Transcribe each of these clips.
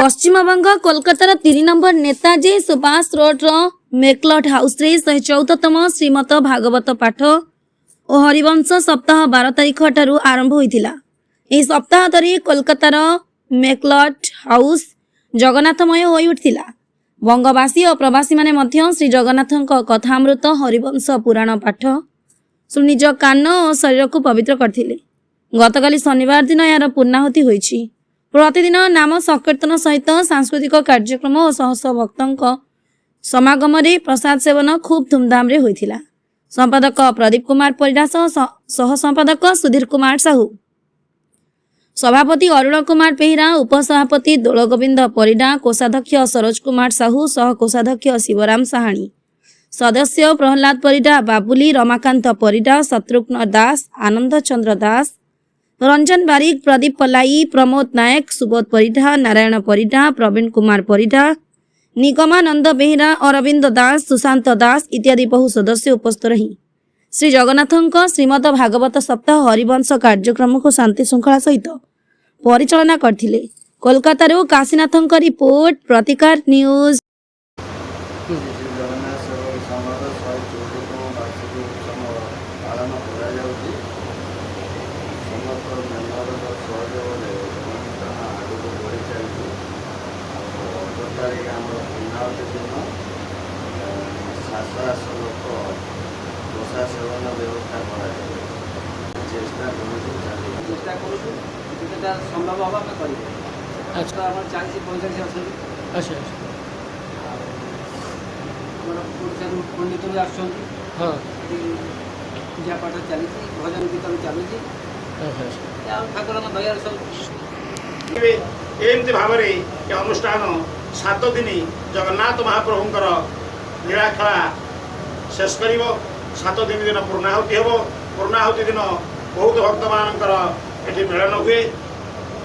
पश्चिमबंग कोलकातार 3 number Netaji Subhash road McLeod House रे 114तम श्रीमद भागवत पाठ और हरिवंश सप्ताह 12 तारिख ठारू आरंभ होइतिला। एही सप्ताह धरी कोलकातार मेकलट हाउस जगन्नाथमय होई उठिला। बंगवासी और प्रवासी माने मध्य श्री जगन्नाथक कथामृत हरिवंश पुराण पाठ शुणी निज कान और शरीर को पवित्र करथिले। गतकाली शनिवार दिन यार पूर्णाहुति होइछि। प्रतिदिन नाम संकीर्तन सहित सांस्कृतिक कार्यक्रम और शह शह भक्तों समागम रे प्रसाद सेवन खूब धूमधाम रे होइथिला। संपादक प्रदीप कुमार परिडा सह संपादक सुधीर कुमार साहू, सभापति अरुण कुमार पेहरा, उपसभापति दोल गोविंद परिडा, कोषाध्यक्ष सरोज कुमार साहू, सह कोषाध्यक्ष शिवराम साहाणी, सदस्य प्रहलाद परिडा, बाबुली, रमाकांत परिडा, शत्रुघ्न दास, आनंद चंद्र दास, रंजन बारिक, प्रदीप पलाई, प्रमोद नायक, सुबोध परिडा, नारायण परिडा, प्रवीण कुमार परिडा, निगमानंद बेहरा, अरविंद दास, सुशांत दास इत्यादि बहु सदस्य उपस्थित रही श्री जगन्नाथଙ୍କ श्रीमद भागवत सप्ताह हरिवंश कार्यक्रम को शांति श्रृंखला सहित परिचालना करथिले। कोलकाता काशीनाथଙ୍କ रिपोर्ट, प्रतिकार न्यूज। सेवन व्यवस्था चेष्टा संभव हम आम कर 40-45 अच्छा पंडित भी आस पूजा पाठ चली भजन कीर्तन चलुची ठाकुर दयार सब एमती भाव अनुष्ठान 7 दिन जगन्नाथ महाप्रभुंर लीलाखेला शेष कर 7 दिन पूर्णाहुति हम। पूर्णाहुति दिन बहुत भक्त मानकर ये मिलन हुए।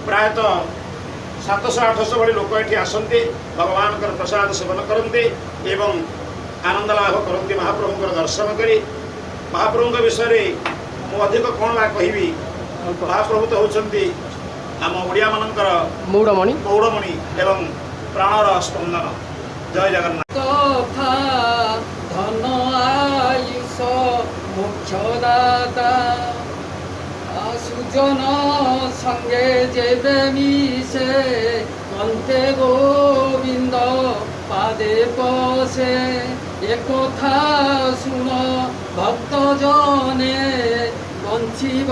प्रायतः 700-800 भली लोक ये आसती भगवान प्रसाद सेवन करते एवं आनंद लाभ करते महाप्रभु दर्शन करी। महाप्रभु विषय मु अधिक कौन बा कहबी। महाप्रभु तो होती आम ओडिया मानकर मौड़मणि एवं प्राणर स्पंदन। जय जगन्नाथ। धन आयुष मोक्षदाता सुजन संगे जेबे मिसे अंते गोविंद पादे पसे एकथा शुण भक्त जने बंचिब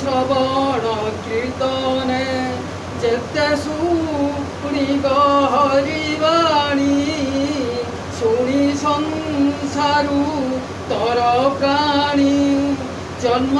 श्रवण कीर्तने जेते शुणिब हरिवाणी शुणी संसारू तर प्राणी जन्म